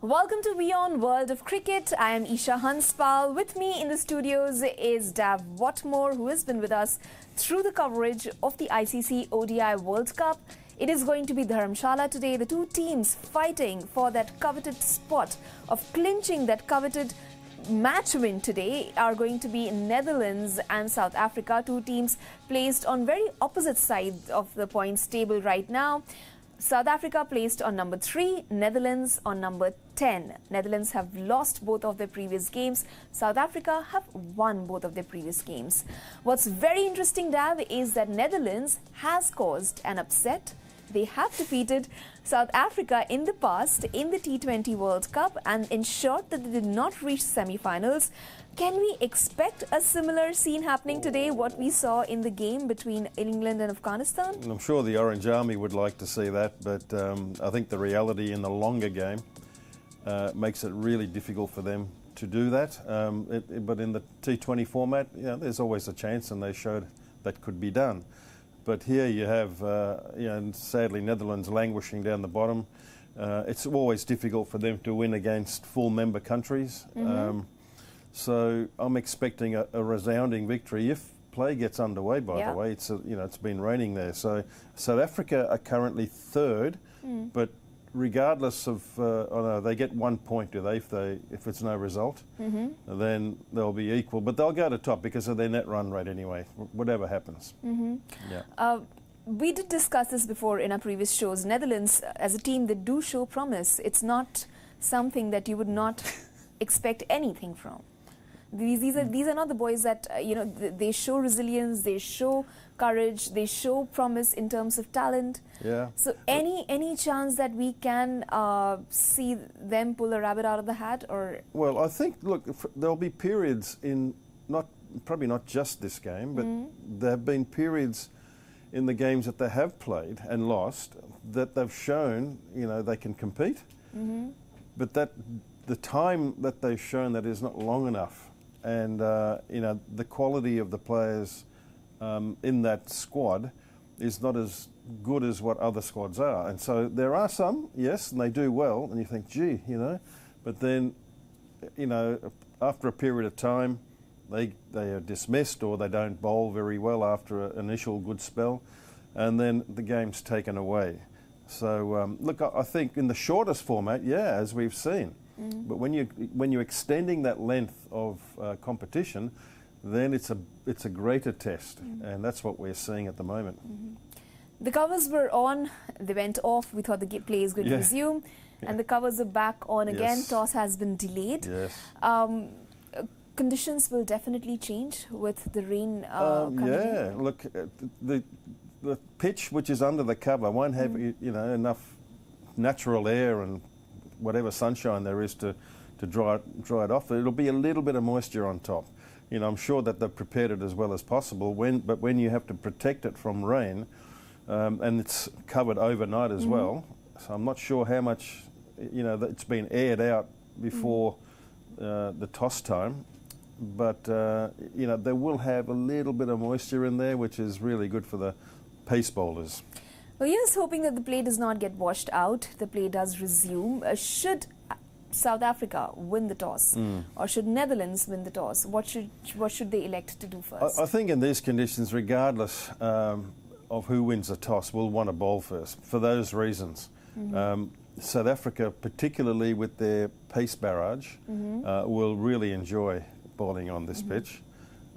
Welcome to WION World of Cricket. I am Esha Hanspal. With me in the studios is Whatmore, who has been with us through the coverage of the ICC ODI World Cup. It is going to be Dharamsala today. The two teams fighting for that coveted spot of clinching that coveted match win today are going to be Netherlands and South Africa. Two teams placed on very opposite sides of the points table right now. South Africa placed on number 3, Netherlands on number 10. Netherlands have lost both of their previous games. South Africa have won both of their previous games. What's very interesting, Dav, is that Netherlands has caused an upset. They have defeated South Africa in the past in the T20 World Cup and ensured that they did not reach semi-finals. Can we expect a similar scene happening today, what we saw in the game between England and Afghanistan? I'm sure the Orange Army would like to see that, but I think the reality in the longer game makes it really difficult for them to do that. But in the T20 format, there's always a chance, and they showed that could be done. But here you have, and sadly, Netherlands languishing down the bottom. It's always difficult for them to win against full member countries. So I'm expecting a resounding victory if play gets underway. By the way, it's been raining there. So South Africa are currently third, but regardless of, they get 1 point, do they? If it's no result, then they'll be equal. But they'll go to top because of their net run rate anyway, whatever happens. We did discuss this before in our previous shows. Netherlands, as a team, they do show promise. It's not something that you would not expect anything from. These are not the boys that, they show resilience, they show courage, they show promise in terms of talent. Yeah. So any chance that we can see them pull a rabbit out of the hat? Or well, I think, look, there'll be periods in, probably not just this game, but there have been periods in the games that they have played and lost that they've shown, they can compete. But the time that they've shown that is not long enough. And, the quality of the players in that squad is not as good as what other squads are. And so there are some, yes, and they do well, and you think, gee, but then, after a period of time, they are dismissed or they don't bowl very well after an initial good spell, and then the game's taken away. So, look, I think in the shortest format, as we've seen, but when you're extending that length of competition, then it's a greater test, and that's what we're seeing at the moment. The covers were on, they went off. We thought the play is going to resume, and the covers are back on again. Toss has been delayed. Conditions will definitely change with the rain coming in. Look, the pitch which is under the cover won't have enough natural air and whatever sunshine there is to dry it off. It'll be a little bit of moisture on top. I'm sure that they've prepared it as well as possible. But when you have to protect it from rain, and it's covered overnight as well, so I'm not sure how much that it's been aired out before the toss time. But they will have a little bit of moisture in there, which is really good for the pace bowlers. Well, here's hoping that the play does not get washed out. The play does resume. Should South Africa win the toss, or should Netherlands win the toss? What should they elect to do first? I think in these conditions, regardless of who wins the toss, will want to bowl first for those reasons. South Africa, particularly with their pace barrage, will really enjoy bowling on this pitch.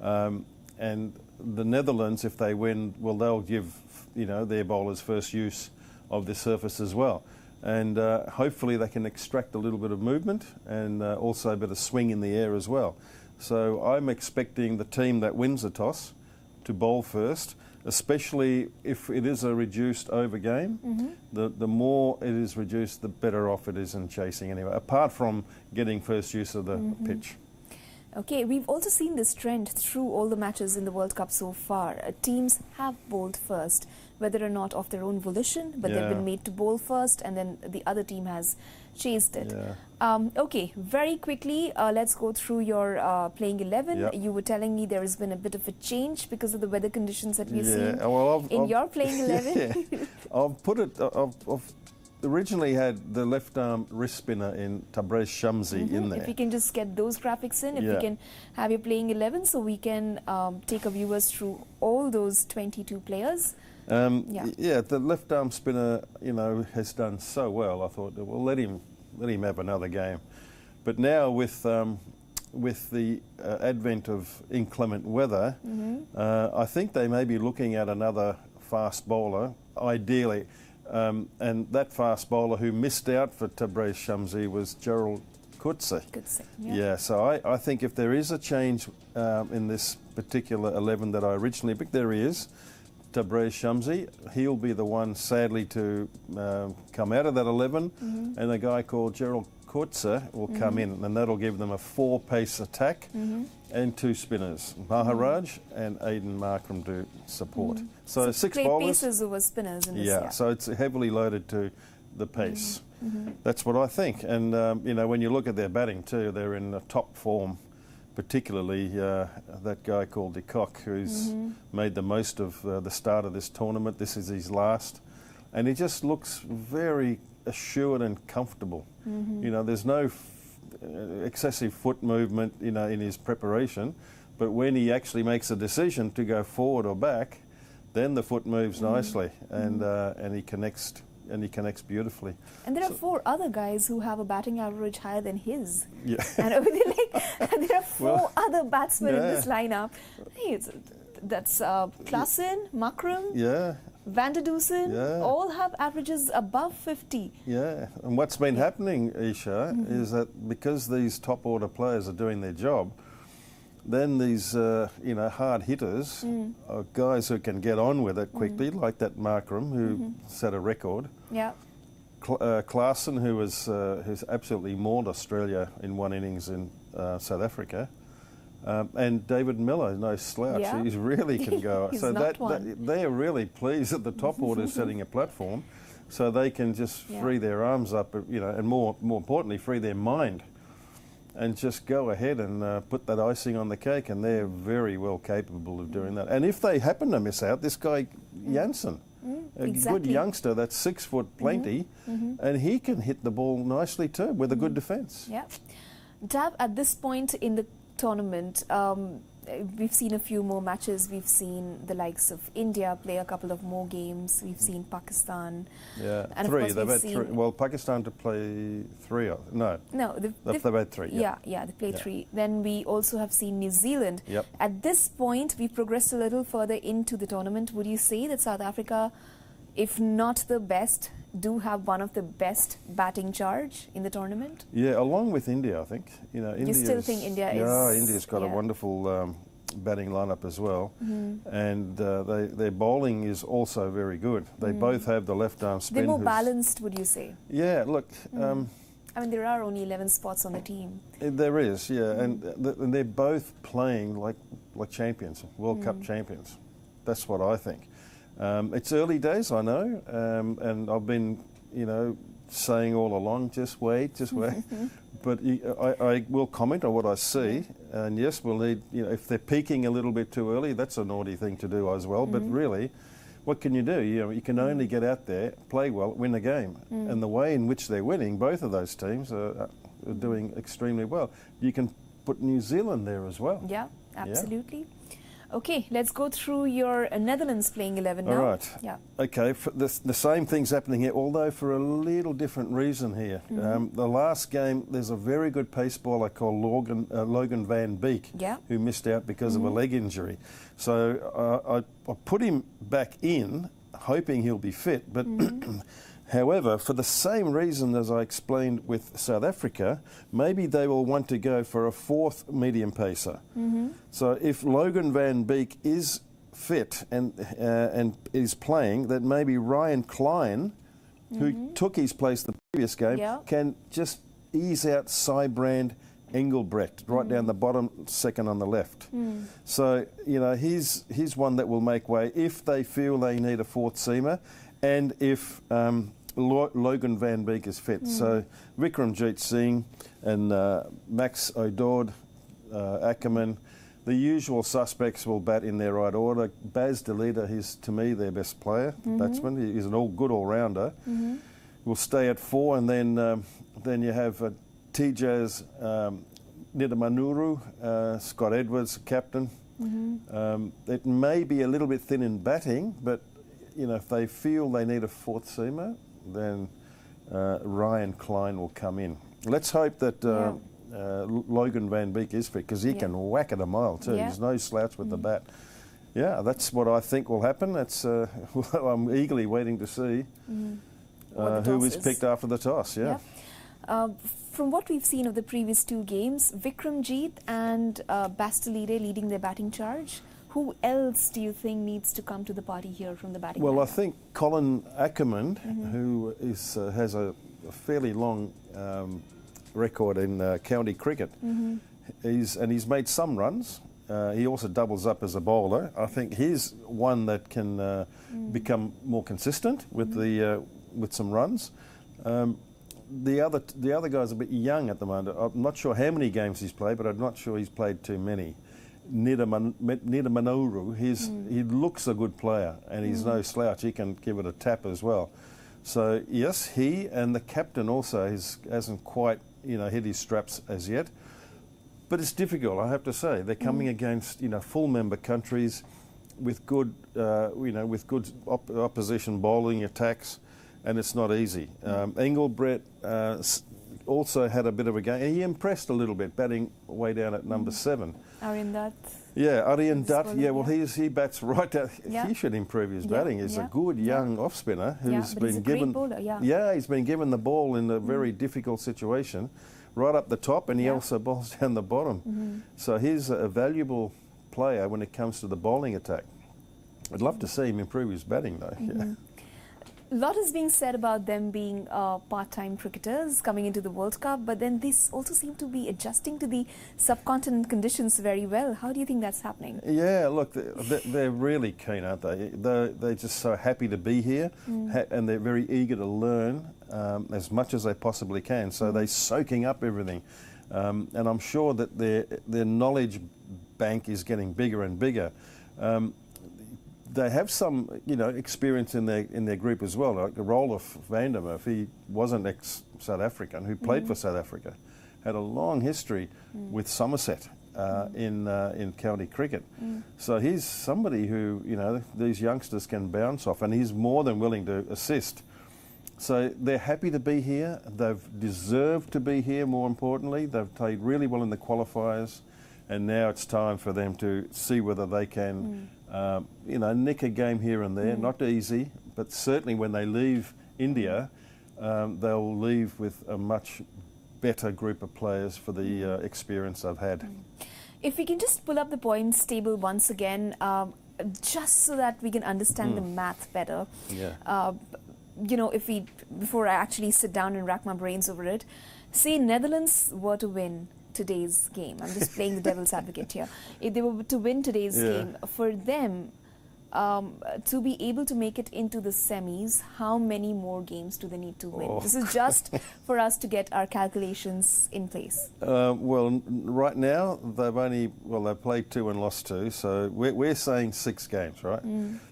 And the Netherlands, if they win, they'll give their bowlers first use of this surface as well. And hopefully they can extract a little bit of movement and also a bit of swing in the air as well. So I'm expecting the team that wins the toss to bowl first, especially if it is a reduced over game. The more it is reduced, the better off it is in chasing anyway, apart from getting first use of the pitch. Okay, we've also seen this trend through all the matches in the World Cup so far. Teams have bowled first, whether or not of their own volition, but they've been made to bowl first, and then the other team has chased it. Okay, very quickly, let's go through your playing 11. You were telling me there has been a bit of a change because of the weather conditions that we've seen well, in your playing 11. I've originally had the left arm wrist spinner in Tabrez Shamsi in there. If we can just get those graphics in, if we can have your playing 11, so we can take our viewers through all those 22 players. Yeah, the left arm spinner, you know, has done so well. I thought, well, let him have another game. But now with the advent of inclement weather, I think they may be looking at another fast bowler, ideally. And that fast bowler who missed out for Tabrez Shamsi was Gerald Coetzee. Yeah, so I think if there is a change in this particular 11 that I originally picked, there he is. Tabrez Shamsi, he'll be the one, sadly, to come out of that 11, and a guy called Gerald Coetzee will come in, and that'll give them a 4-pace attack and 2 spinners, Maharaj and Aiden Markram to support. So 6 bowlers. Paces over spinners in this. Yeah, so it's heavily loaded to the pace. That's what I think. And you know, when you look at their batting too, they're in top form. Particularly that guy called De Kock, who's made the most of the start of this tournament. This is his last, and he just looks very assured and comfortable. You know, there's no excessive foot movement, you know, in his preparation, but when he actually makes a decision to go forward or back, then the foot moves nicely, and he connects. And he connects beautifully. And there are 4 other guys who have a batting average higher than his. Yeah. And there are 4 other batsmen in this lineup. Hey, that's Klaasen, Markram, Van der Dusen, all have averages above 50. Yeah, and what's been happening, Esha, is that because these top order players are doing their job, then these you know, hard hitters, are guys who can get on with it quickly, like that Markram who set a record. Yeah. Klaasen, who's absolutely mauled Australia in 1 innings in South Africa, and David Miller, no slouch. Yeah. He really can go. He's so not they're really pleased that the top order is setting a platform, so they can just free their arms up, you know, and more importantly, free their mind. And just go ahead and put that icing on the cake, and they're very well capable of doing that. And if they happen to miss out, this guy Jansen, a good youngster that's 6 foot plenty, and he can hit the ball nicely too with a good defence. Yeah. Dab, at this point in the tournament, we've seen a few more matches. We've seen the likes of India play a couple of more games. We've seen Pakistan. Yeah, and 3. They've had 3. Well, Pakistan to play 3. No, they've had 3. Yeah, they played 3. Then we also have seen New Zealand. Yep. At this point, we've progressed a little further into the tournament. Would you say that South Africa, if not the best, do have one of the best batting charge in the tournament? Yeah, along with India, I think. You know, you still think India is? Yeah, India's got a wonderful batting lineup as well, and their bowling is also very good. They both have the left arm spin. They're more balanced, would you say? Yeah, look. I mean, there are only 11 spots on the team. There is, yeah, and they're both playing like champions, World Cup champions. That's what I think. It's early days, I know, and I've been, you know, saying all along, just wait. But I will comment on what I see, and yes, we'll need, you know, if they're peaking a little bit too early, that's a naughty thing to do as well. But really, what can you do? You know, you can only get out there, play well, win a game, and the way in which they're winning, both of those teams are doing extremely well. You can put New Zealand there as well. Yeah, absolutely. Yeah. Okay, let's go through your Netherlands playing 11 now. All right. Yeah. Okay, the same thing's happening here, although for a little different reason here. The last game, there's a very good pace bowler called Logan van Beek, who missed out because of a leg injury. So I put him back in, hoping he'll be fit, but however, for the same reason as I explained with South Africa, maybe they will want to go for a 4th medium pacer. So if Logan van Beek is fit and is playing, then maybe Ryan Klein, who took his place the previous game, can just ease out Sybrand Engelbrecht right down the bottom, second on the left. So, you know, he's one that will make way if they feel they need a 4th seamer, and if Logan van Beek is fit. So Vikramjit Singh and Max O'Dowd, Ackerman, the usual suspects will bat in their right order. Baz de Leede is, to me, their best player, batsman. He's an good all-rounder. will stay at 4, and then you have TJ's Nidamanuru, Scott Edwards, captain. It may be a little bit thin in batting, but if they feel they need a fourth seamer, then Ryan Klein will come in. Let's hope that Logan Van Beek is fit, because he can whack it a mile too. He's no slouch with the bat. Yeah, that's what I think will happen. That's I'm eagerly waiting to see who is picked after the toss. From what we've seen of the previous 2 games, Vikramjit and Bastolide leading their batting charge. Who else do you think needs to come to the party here from the batting? Well, I think Colin Ackerman, who has a fairly long record in county cricket, he's made some runs. He also doubles up as a bowler. I think he's one that can become more consistent with with some runs. The other guy's a bit young at the moment. I'm not sure how many games he's played, but I'm not sure he's played too many. Nidamanuru, he looks a good player, and he's no slouch. He can give it a tap as well. So yes, he and the captain also hasn't quite hit his straps as yet. But it's difficult, I have to say. They're coming against full member countries with good opposition bowling attacks, and it's not easy. Engelbrett also had a bit of a game. He impressed a little bit, batting way down at number 7. Aryan Dutt. Yeah, Aryan Dutt. Yeah, well, he bats right down. He should improve his batting. He's a good young off spinner who's been given. He's been given the ball in a very difficult situation, right up the top, and he also bowls down the bottom. So he's a valuable player when it comes to the bowling attack. I'd love to see him improve his batting, though. A lot is being said about them being part-time cricketers coming into the World Cup, but then this also seem to be adjusting to the subcontinent conditions very well. How do you think that's happening? Yeah, look, they're really keen, aren't they? They're just so happy to be here, and they're very eager to learn as much as they possibly can. So they're soaking up everything, and I'm sure that their knowledge bank is getting bigger and bigger. They have some, experience in their group as well. Like the Rolf Vandermeer, he was an ex-South African who played for South Africa, had a long history with Somerset in county cricket. So he's somebody who, these youngsters can bounce off, and he's more than willing to assist. So they're happy to be here. They've deserved to be here, more importantly. They've played really well in the qualifiers, and now it's time for them to see whether they can nick a game here and there. Not easy, but certainly when they leave India, they'll leave with a much better group of players for the experience they've had. If we can just pull up the points table once again, just so that we can understand the math better. Before I actually sit down and rack my brains over it, say Netherlands were to win today's game. I'm just playing the devil's advocate here. If they were to win today's game, for them to be able to make it into the semis, how many more games do they need to win? This is just for us to get our calculations in place. Well, right now they've played 2 and lost 2, so we're saying 6 games, right?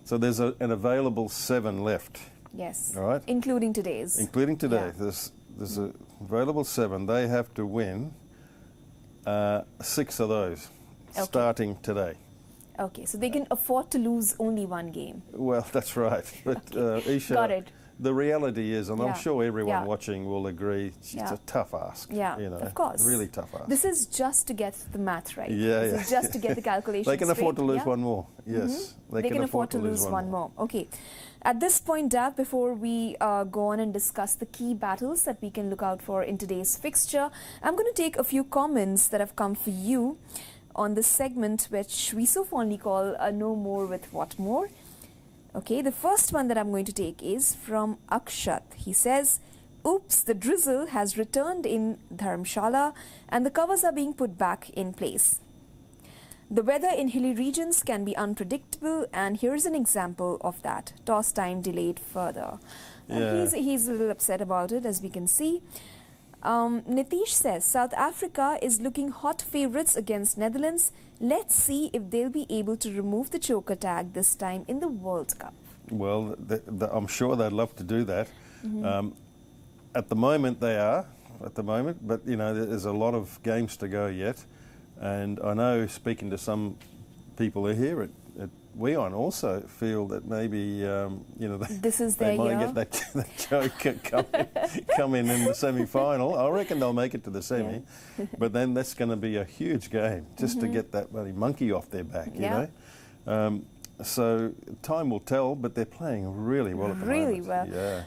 So there's an available 7 left. Yes. All right. Including today's. Including today. There's an available 7. They have to win 6 of those, starting today. Okay, so they can afford to lose only 1 game. Well, that's right. But Esha, got it. The reality is, and I'm sure everyone watching will agree, it's a tough ask. Of course. Really tough ask. This is just to get the math right. This is just to get the calculations They can afford to lose straight. 1 more. Yes. They can afford to lose 1 more. Okay. At this point, Dav, before we go on and discuss the key battles that we can look out for in today's fixture, I'm going to take a few comments that have come for you on this segment, which we so fondly call No More with Whatmore. Okay, the first one that I'm going to take is from Akshat. He says, "Oops, the drizzle has returned in Dharamsala and the covers are being put back in place. The weather in hilly regions can be unpredictable, and here's an example of that. Toss time delayed further." He's a little upset about it, as we can see. Nitish says, "South Africa is looking hot favourites against Netherlands. Let's see if they'll be able to remove the choker tag this time in the World Cup." Well, I'm sure they'd love to do that. At the moment they are, but you know there's a lot of games to go yet, and I know speaking to some people here at WION also feel that maybe you know they might get that joke come in the semi-final. I reckon they'll make it to the semi, but then that's going to be a huge game just to get that bloody monkey off their back, you know. So time will tell, but they're playing really well at the moment. Really well. Yeah.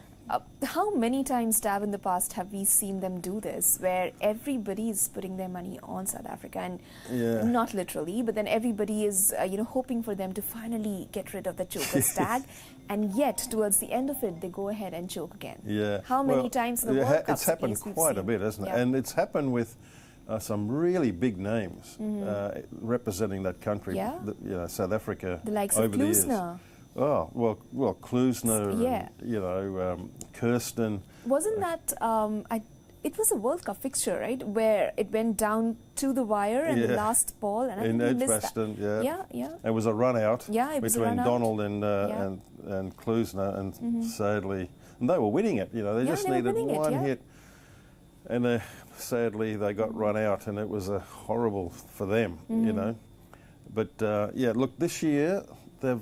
How many times, Dav, in the past have we seen them do this, where everybody is putting their money on South Africa, and not literally, but then everybody is, you know, hoping for them to finally get rid of the choker's tag, and yet towards the end of it, they go ahead and choke again. Yeah. How many times in the World Cup? It's happened quite a bit, hasn't it? And it's happened with some really big names representing that country. Yeah. You know, South Africa. The likes over of the years. Kloosner. Oh, well, Kloosner, and, you know, Kirsten. Wasn't that, it was a World Cup fixture, right, where it went down to the wire and the last ball, and I think he missed that. Yeah. It was a run out between Donald and Kloosner, and sadly, and they were winning it, you know, they just needed one hit, and sadly they got run out, and it was horrible for them, you know. But, look, this year, the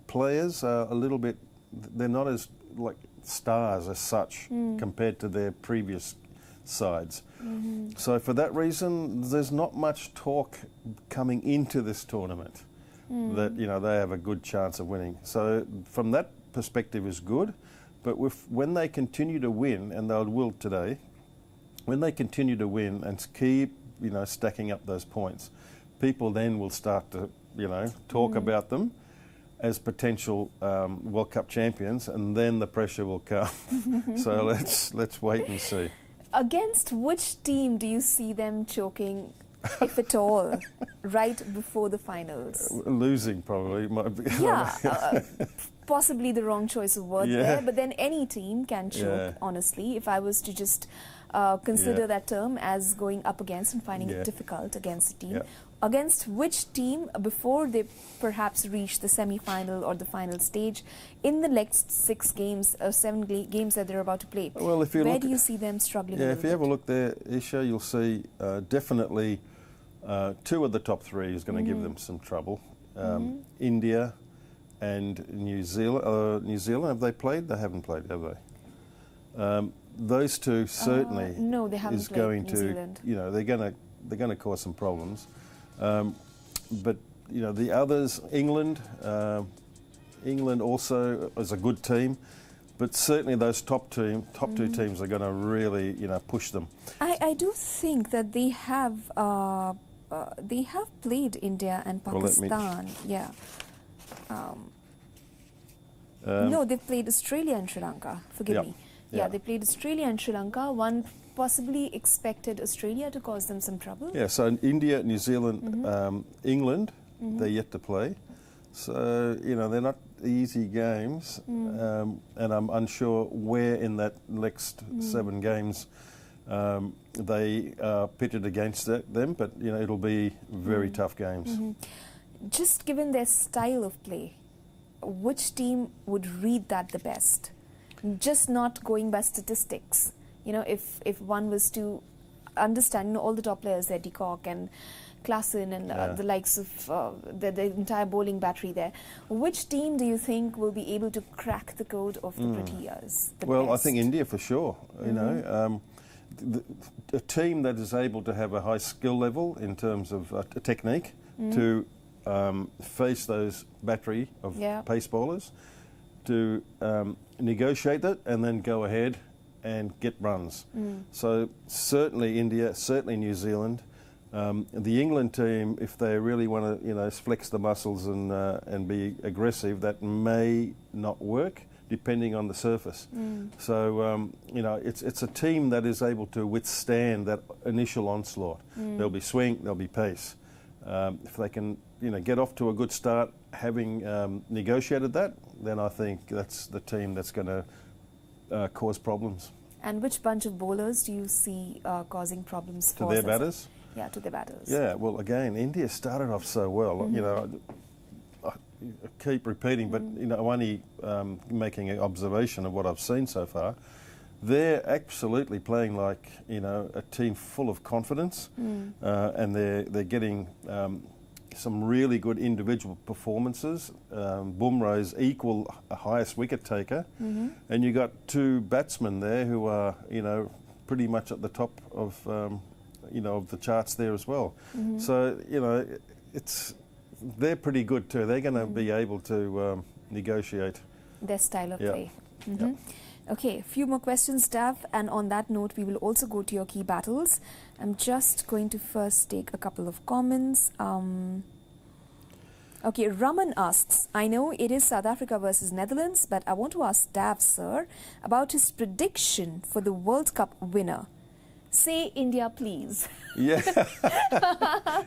players are a little bit, they're not as like stars as such compared to their previous sides. So for that reason, there's not much talk coming into this tournament that, you know, they have a good chance of winning. So from that perspective is good, but when they continue to win, and they will today, when they continue to win and keep, you know, stacking up those points, people then will start to, you know, talk about them as potential World Cup champions, and then the pressure will come. So let's wait and see. Against which team do you see them choking, if at all, right before the finals? Losing, probably. Possibly the wrong choice of word there, but then any team can choke, honestly, if I was to just consider that term as going up against and finding it difficult against a team. Against which team, before they perhaps reach the semi-final or the final stage, in the next 6 games or 7 games that they're about to play, well, if you where do you see them struggling? If you have a look there, Esha, you'll see definitely 2 of the top 3 is going to give them some trouble. India and New Zealand. New Zealand, have they played? They haven't played, have they? Those 2 certainly no, they haven't is played going New to, Zealand. you know, they're going to cause some problems. But you know, the others, England also is a good team, but certainly those top 2 teams are going to really, you know, push them. I do think that they have played India and Pakistan. No, they've played Australia and Sri Lanka. Forgive me. They played Australia and Sri Lanka. One possibly expected Australia to cause them some trouble. Yeah, so India, New Zealand, England, they're yet to play. So, you know, they're not easy games, and I'm unsure where in that next 7 games they are pitted against them, but, you know, it'll be very tough games. Just given their style of play, which team would read that the best? Just not going by statistics. You know, if one was to understand, you know, all the top players there, De Kock and Klaassen and the likes of the entire bowling battery there, which team do you think will be able to crack the code of the Proteas? Well, I think India for sure. You know, a team that is able to have a high skill level in terms of technique to face those battery of pace bowlers, to negotiate it and then go ahead and get runs. So certainly India, certainly New Zealand. The England team, if they really want to, you know, flex the muscles and be aggressive, that may not work depending on the surface. So you know, it's a team that is able to withstand that initial onslaught. There'll be swing, there'll be pace. If they can, you know, get off to a good start, having negotiated that, then I think that's the team that's going to cause problems. And which bunch of bowlers do you see causing problems for their batters? Yeah, to their batters. Yeah, well, again, India started off so well. You know, I keep repeating, but you know, I'm only making an observation of what I've seen so far. they're absolutely playing like, you know, a team full of confidence, and they're getting some really good individual performances. Bumrah's equal highest wicket taker, and you got two batsmen there who are, you know, pretty much at the top of, you know, of the charts there as well. So, you know, they're pretty good too. They're going to be able to negotiate their style of play. Yep. Okay, a few more questions, Dav, and on that note, we will also go to your key battles. I'm just going to first take a couple of comments. Okay, Raman asks, I know it is South Africa versus Netherlands, but I want to ask Dav, sir, about his prediction for the World Cup winner. Say India, please. Yeah.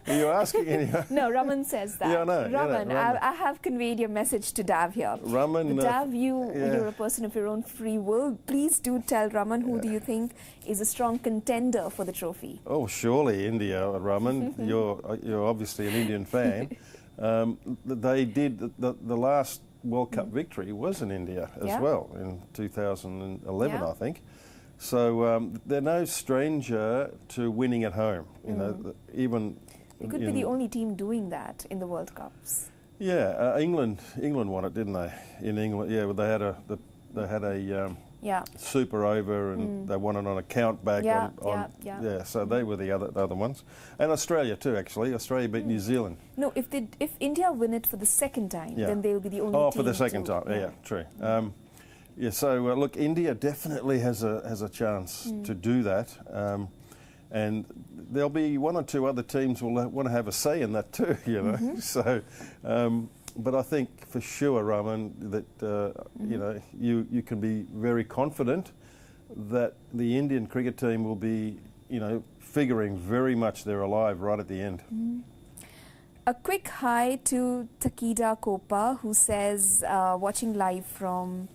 You're asking India? No, Raman says that. Yeah, I know. Raman, Raman. I have conveyed your message to Dav here. Raman, But Dav, you're a person of your own free will. Please do tell Raman who do you think is a strong contender for the trophy. Oh, surely India, Raman. You're obviously an Indian fan. They did the last World Cup victory was in India as well in 2011, I think. So they're no stranger to winning at home. You know, even It could be the only team doing that in the World Cups. Yeah, England won it, didn't they? In England, yeah, they had a super over, and they won it on a count back. So they were the other ones, and Australia too. Actually, Australia beat New Zealand. No, if India win it for the second time, then they'll be the only team. Oh, for the second time, yeah, true. Yeah, so look, India definitely has a chance to do that, and there'll be one or two other teams will want to have a say in that too, you know. So, but I think for sure, Raman, that you know, you can be very confident that the Indian cricket team will be, you know, figuring very much they're alive right at the end. A quick hi to Takida Kopa, who says watching live from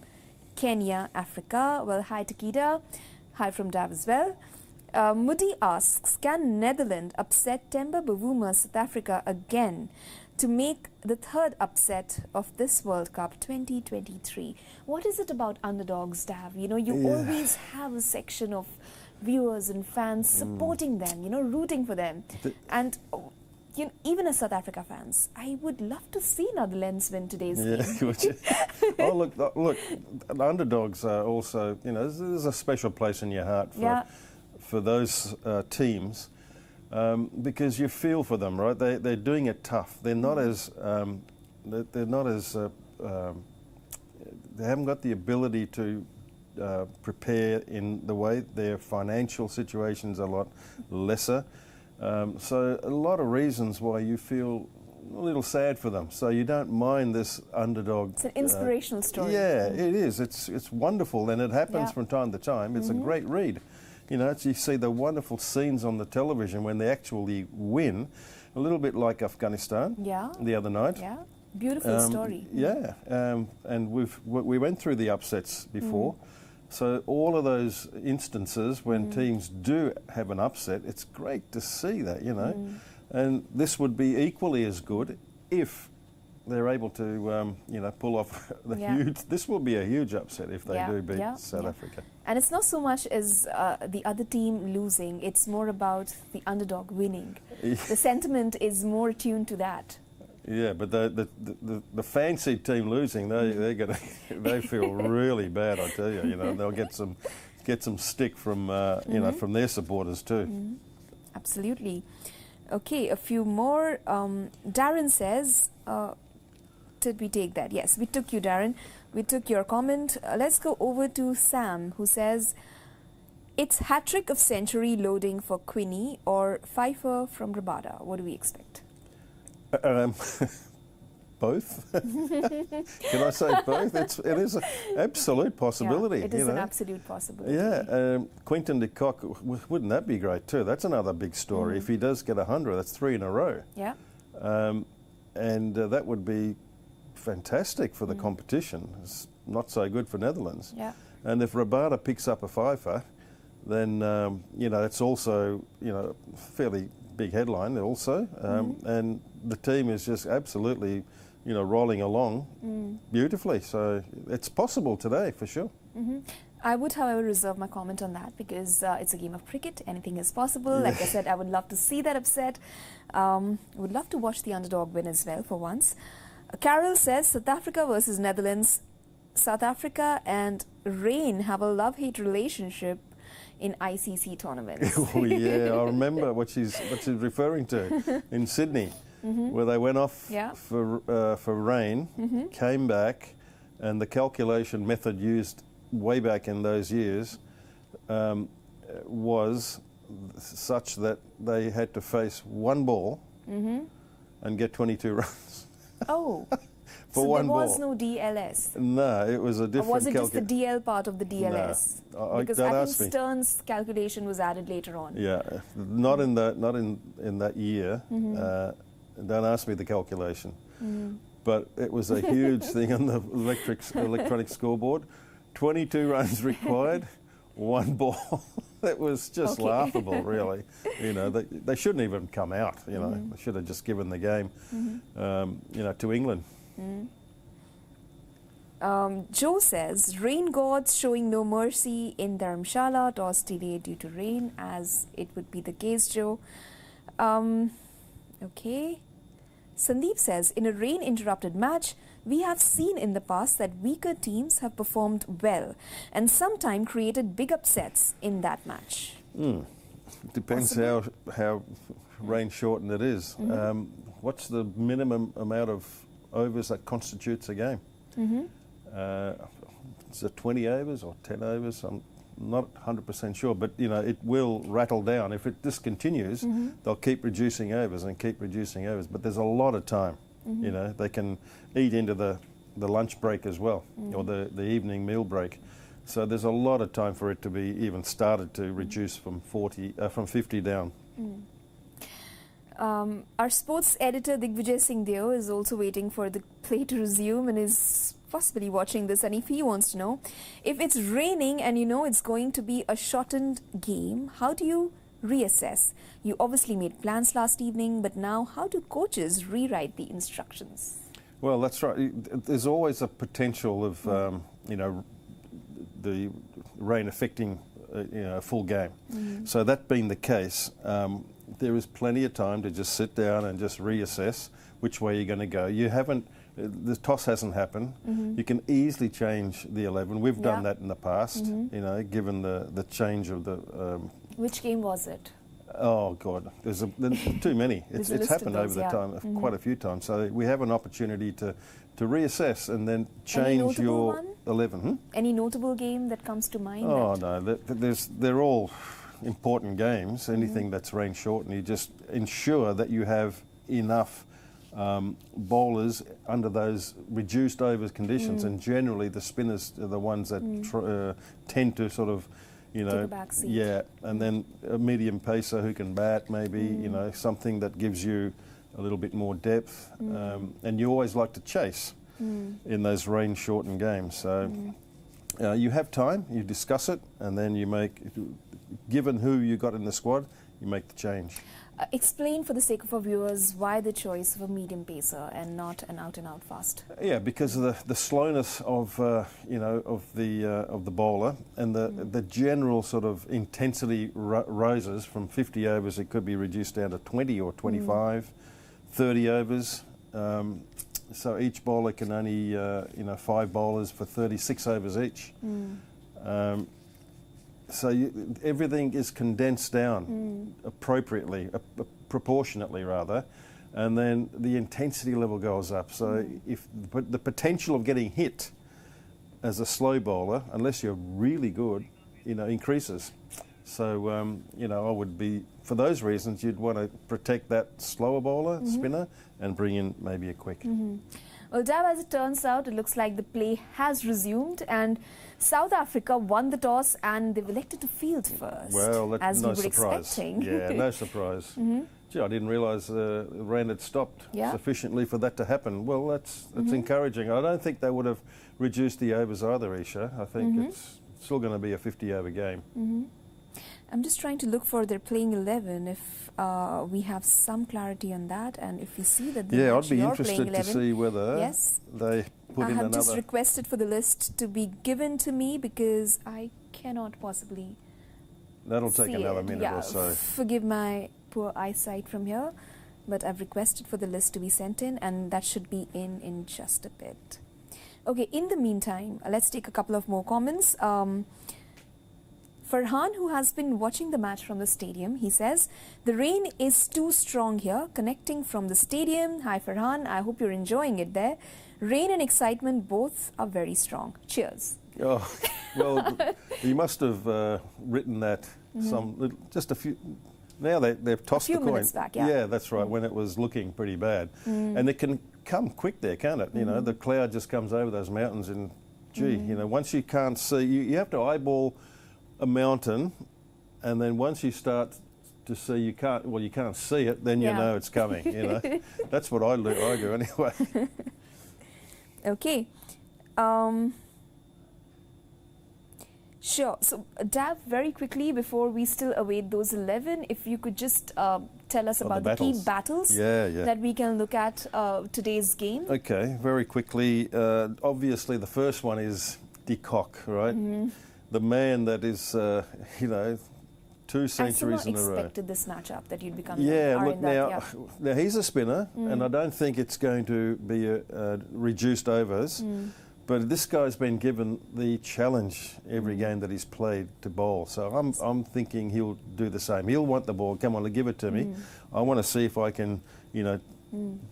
Kenya, Africa. Well, hi Takida. Hi from Dav as well. Moody asks, can Netherlands upset Temba Bavuma South Africa again to make the third upset of this World Cup 2023? What is it about underdogs, Dav? You know, you always have a section of viewers and fans supporting them, you know, rooting for them. And you know, even as South Africa fans, I would love to see Netherlands win today's game. Oh, look, the underdogs are also, you know, there's a special place in your heart for those teams because you feel for them, right? They're doing it tough. They're not as they haven't got the ability to prepare in the way. Their financial situations are a lot lesser. So a lot of reasons why you feel a little sad for them. So you don't mind this underdog. It's an inspirational story. Yeah, it is. It's wonderful, and it happens from time to time. It's a great read. You know, you see the wonderful scenes on the television when they actually win, a little bit like Afghanistan the other night. Yeah, beautiful story. Yeah, and we went through the upsets before. So all of those instances when teams do have an upset, it's great to see that, you know. And this would be equally as good if they're able to, you know, pull off the huge... This will be a huge upset if they do beat South Africa. And it's not so much as the other team losing, it's more about the underdog winning. The sentiment is more attuned to that. Yeah, but the fancy team losing, they feel really bad. I tell you, you know, they'll get some stick from you know, from their supporters too. Absolutely. Okay, a few more. Darren says, did we take that? Yes, we took you, Darren. We took your comment. Let's go over to Sam, who says, it's hat-trick of century loading for Quinny or Pfeiffer from Rabada. What do we expect? Both. Can I say both? It is an absolute possibility. Yeah, it is an absolute possibility. Yeah, Quinton de Kock, wouldn't that be great too? That's another big story. If he does get 100, that's 3 in a row. Yeah. And that would be fantastic for the competition. It's not so good for Netherlands. Yeah. And if Rabada picks up a Pfeiffer, then you know, it's also, you know, fairly big headline also, and the team is just absolutely rolling along beautifully. So it's possible today for sure. I would, however, reserve my comment on that because it's a game of cricket. Anything is possible. Like I said, I would love to see that upset. Would love to watch the underdog win as well for once. Carol says South Africa versus Netherlands. South Africa and rain have a love-hate relationship in ICC tournaments. Oh yeah, I remember what she's referring to in Sydney, where they went off for rain, came back, and the calculation method used way back in those years was such that they had to face one ball and get 22 runs. Oh. For so one there was ball. no DLS? No, it was a different Or was it just the DL part of the DLS? No, because I think Stern's calculation was added later on. Yeah, not in that year. Don't ask me the calculation. But it was a huge thing on the electronic scoreboard. 22 runs required, one ball. That was just laughable, really. They shouldn't even come out. They should have just given the game, to England. Joe says, rain gods showing no mercy in Dharamsala, toss delayed due to rain, as it would be the case, Joe. Okay. Sandeep says, in a rain-interrupted match, we have seen in the past that weaker teams have performed well and sometimes created big upsets in that match. Depends how rain-shortened it is. What's the minimum amount of overs that constitutes a game? Is it 20 overs or 10 overs? I'm not 100% sure, but it will rattle down. If this continues, they'll keep reducing overs and keep reducing overs. But there's a lot of time. They can eat into the lunch break as well, or the evening meal break. So there's a lot of time for it to be even started to reduce from 50 down. Our sports editor Digvijay Singh Deo is also waiting for the play to resume and is possibly watching this, and if he wants to know, if it's raining and it's going to be a shortened game, how do you reassess? You obviously made plans last evening, but now how do coaches rewrite the instructions? Well, that's right. There's always a potential of the rain affecting a full game. So that being the case, there is plenty of time to just sit down and just reassess which way you're going to go. The toss hasn't happened. You can easily change the 11. We've done that in the past, given the change of the... Which game was it? Oh, God, there's too many. It's happened over the time, quite a few times. So we have an opportunity to reassess and then change your 11. Any notable game that comes to mind? Oh, no, they're all important games. Anything that's rain short, and you just ensure that you have enough bowlers under those reduced overs conditions, and generally the spinners are the ones that tend to sort of, take a back seat. Yeah, and then a medium pacer who can bat, maybe something that gives you a little bit more depth, and you always like to chase in those rain shortened games. So you have time, you discuss it, and then you make, given who you got in the squad, you make the change. Explain for the sake of our viewers why the choice of a medium pacer and not an out-and-out fast. Yeah, because of the slowness of the bowler, and the general sort of intensity rises from 50 overs. It could be reduced down to 20 or 25, 30 overs. So each bowler can only 5 bowlers for 36 overs each. So everything is condensed down appropriately, proportionately rather, and then the intensity level goes up. So if the potential of getting hit as a slow bowler, unless you're really good, increases. So I would be, for those reasons, you'd want to protect that slower bowler, spinner, and bring in maybe a quick. Well, Dab, as it turns out, it looks like the play has resumed, and South Africa won the toss and they've elected to field first. Well, that's as no we were surprise. expecting. Yeah, no surprise. Gee, I didn't realise the rain had stopped sufficiently for that to happen. Well, that's encouraging. I don't think they would have reduced the overs either, Esha. I think it's still going to be a 50-over game. I'm just trying to look for their playing 11 if we have some clarity on that, and if we see that they I'd be interested to 11, see whether yes, they put in another. I have just requested for the list to be given to me because I cannot possibly. That'll take another minute or so. Forgive my poor eyesight from here, but I've requested for the list to be sent in, and that should be in just a bit. Okay, in the meantime, let's take a couple of more comments. Farhan, who has been watching the match from the stadium, he says, the rain is too strong here, connecting from the stadium. Hi Farhan, I hope you're enjoying it there. Rain and excitement both are very strong. Cheers. Oh, well, you must have written that just a few. Now they've tossed the coin. A few minutes back, yeah. Yeah, that's right, when it was looking pretty bad. And it can come quick there, can't it? You know, the cloud just comes over those mountains and, gee, you know, once you can't see, you have to eyeball a mountain, and then once you start to see you can't see it, then you know it's coming, you know. That's what I do anyway. Okay. Sure. So, Dav, very quickly, before we still await those 11, if you could just tell us about the key battles that we can look at today's game. Okay, very quickly. Obviously, the first one is De Kock, right? The man that is, you know, 2 centuries in a row. I expected this matchup that you'd become. Look, now he's a spinner, and I don't think it's going to be reduced overs. But this guy's been given the challenge every game that he's played to bowl. So I'm thinking he'll do the same. He'll want the ball. Come on, give it to me. I want to see if I can, you know,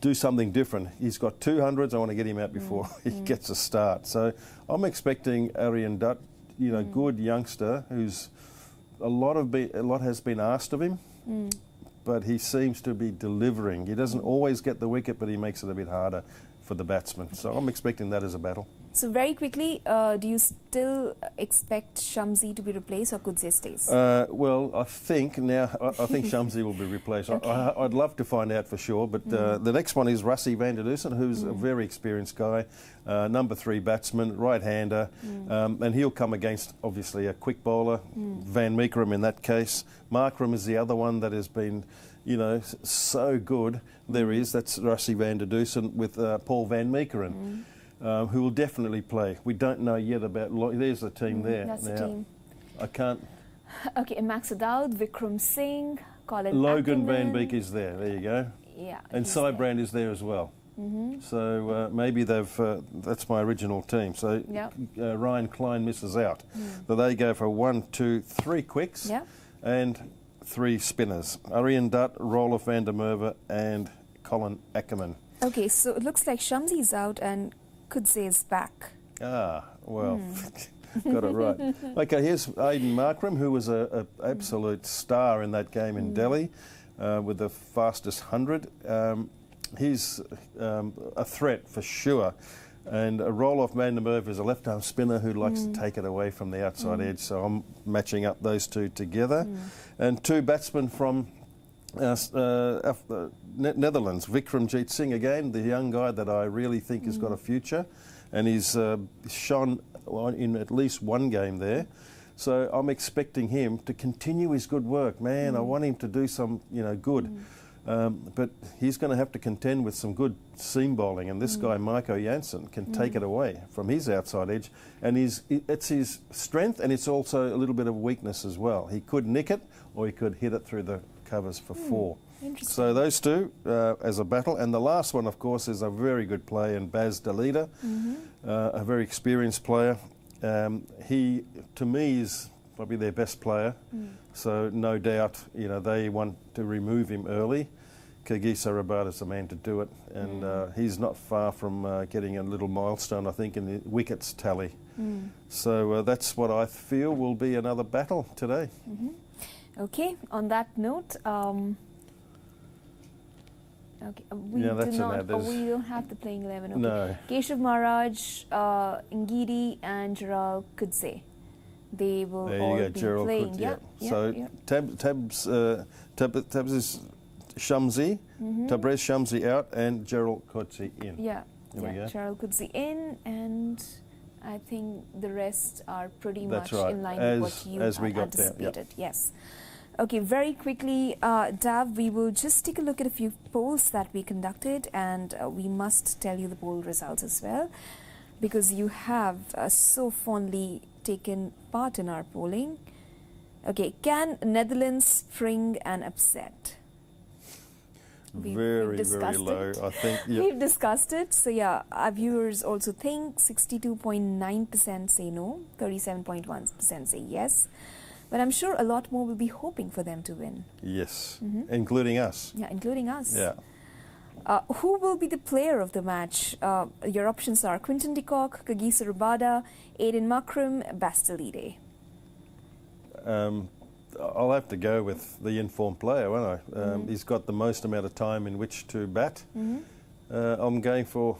do something different. He's got 200s. I want to get him out before he gets a start. So I'm expecting Aryan Dutt, you know, good youngster who's a lot has been asked of him, but he seems to be delivering. He doesn't always get the wicket, but he makes it a bit harder for the batsman. So I'm expecting that as a battle. So very quickly, do you still expect Shamsi to be replaced, or Kudze stays? Well, I think Shamsi will be replaced. Okay. I'd love to find out for sure, but the next one is Rassie van der Dussen, who's a very experienced guy, number 3 batsman, right-hander, and he'll come against, obviously, a quick bowler, Van Meekeren in that case. Markram is the other one that has been, you know, so good. That's Rassie van der Dussen with Paul Van Meekeren. Who will definitely play. We don't know yet about... There's the team there. That's the team. I can't... Okay, Max Daud, Vikram Singh, Colin Logan Ackerman. Van Beek is there. There you go. Yeah. And Sybrand is there as well. So maybe that's my original team. So Ryan Klein misses out. So they go for 1, 2, 3 quicks and 3 spinners. Aryan Dutt, Roelof van der Merwe and Colin Ackerman. Okay, so it looks like Shamsi's out and Kudze is back. Well, got it right. Okay, here's Aiden Markram, who was an absolute star in that game in Delhi with the fastest 100. He's a threat for sure. And Roelof van der Merwe is a left-arm spinner who likes to take it away from the outside edge. So I'm matching up those 2 together. And 2 batsmen from Netherlands, Vikramjit Singh again, the young guy that I really think has got a future, and he's shone in at least 1 game there. So I'm expecting him to continue his good work. Man, I want him to do some, you know, good. But he's going to have to contend with some good seam bowling, and this guy, Marco Jansen, can take it away from his outside edge. And it's his strength, and it's also a little bit of weakness as well. He could nick it, or he could hit it through the covers for 4. So those 2 as a battle. And the last one, of course, is a very good player in Baz de Leede, a very experienced player. He, to me, is probably their best player. So no doubt, you know, they want to remove him early. Kagiso Rabada's the man to do it. And he's not far from getting a little milestone, I think, in the wickets tally. So that's what I feel will be another battle today. Okay, on that note, okay, we don't have the playing 11. Okay. No. Keshav Maharaj, Ngidi and Gerald Kudze. They will all be playing. Tabs is Shamsi, Tabrez Shamsi out and Gerald Kudze in. Gerald Kudze in and I think the rest are pretty That's much right. in line with what you as we had got there, anticipated. yep. Yes. Okay, very quickly, Dav, we will just take a look at a few polls that we conducted, and we must tell you the poll results as well, because you have so fondly taken part in our polling. Okay, can Netherlands spring an upset? Very low, I think. Yeah. We've discussed it. So yeah, our viewers also think 62.9% say no, 37.1% say yes. But I'm sure a lot more will be hoping for them to win. Yes, including us. Yeah, including us. Yeah. Who will be the player of the match? Your options are Quinton de Kock, Kagiso Rabada, Aiden Makram, Bastille. I'll have to go with the informed player, won't I? He's got the most amount of time in which to bat. I'm going for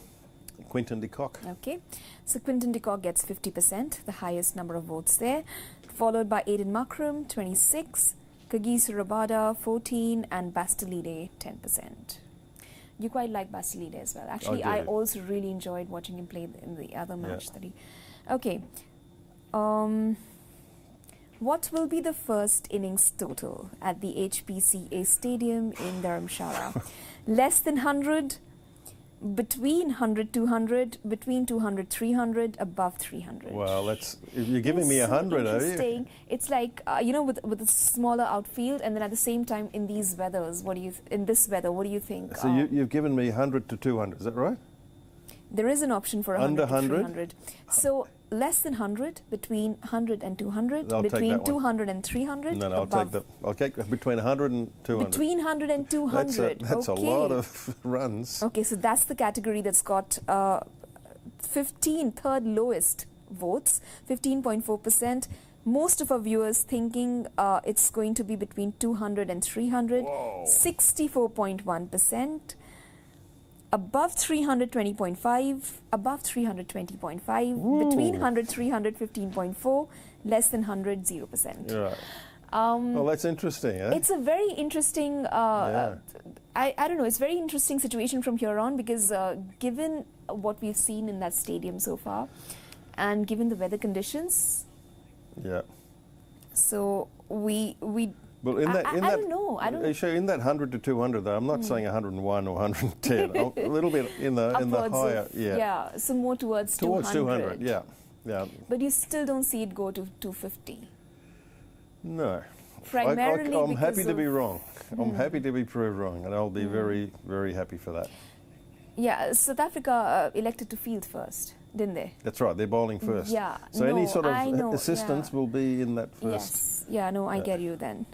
Quinton de Kock. Okay, so Quinton de Kock gets 50%, the highest number of votes there, followed by Aiden Makram, 26, Kagiso Rabada, 14, and Bastille, 10%. You quite like Bastille as well. Actually, I also really enjoyed watching him play in the other match that he... Okay. What will be the first innings total at the HPCA Stadium in Dharamsala? Less than 100, between 100, 200, between 200, 300, above 300. Well, that's... You're giving me 100, are you? It's like, you know, with a smaller outfield, and then at the same time in these weathers, in this weather, what do you think? So you've given me 100 to 200, is that right? There is an option for 100 Under to 100? 300. So less than 100, between 100 and 200, I'll between take that 200 and 300. No, I'll take that. I'll take between 100 and 200. Between 100 and 200. That's okay. a lot of runs. Okay, so that's the category that's got 15, third lowest votes, 15.4%. Most of our viewers thinking it's going to be between 200 and 300, 64.1%. Above 300, 20.5, above 300, 20.5, between 100, 300, 15.4, less than 100, 0%. Right. Well, that's interesting, eh? It's a very interesting, I don't know, it's a very interesting situation from here on, because given what we've seen in that stadium so far, and given the weather conditions, so we well, in that, I don't know. I don't know. In that 100 to 200, though, I'm not saying 101 or 110. A little bit in the higher, so more towards 200. Towards 200, yeah. But you still don't see it go to 250. No. Primarily I'm happy to be wrong. I'm happy to be proved wrong, and I'll be very, very happy for that. Yeah, South Africa elected to field first, didn't they? That's right, they're bowling first. Yeah. So any sort of assistance will be in that first. Yes. Yeah, no, I get you then.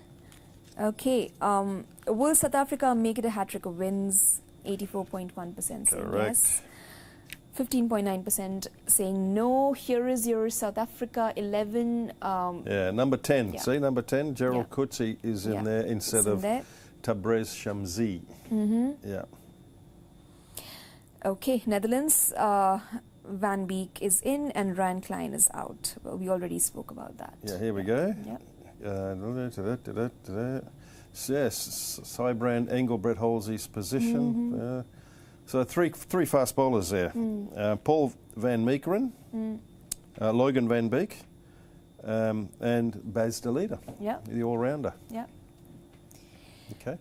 Okay. Will South Africa make it a hat-trick of wins? 84.1% saying yes. 15.9% saying no. Here is your South Africa 11. Number 10. See, number 10, Gerald Coetzee is in there instead of Tabrez Shamsi. Yeah. Okay, Netherlands, Van Beek is in and Ryan Klein is out. Well, we already spoke about that. Yeah, here we go. Yeah. Yes, Sybrand Engelbert holds his position. So three fast bowlers there. Paul van Meekeren, Logan van Beek, and Baz de Leader, the all-rounder. Yeah.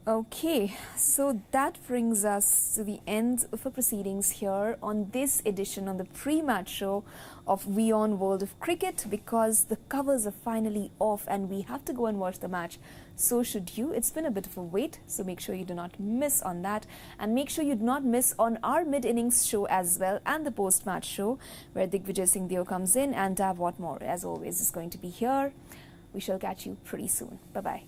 Okay, so that brings us to the end of our proceedings here on this edition, on the pre-match show of WION World of Cricket, because the covers are finally off and we have to go and watch the match. So should you. It's been a bit of a wait, so make sure you do not miss on that, and make sure you do not miss on our mid-innings show as well, and the post-match show where Digvijay Singh Deo comes in, and Whatmore, as always, is going to be here. We shall catch you pretty soon. Bye-bye.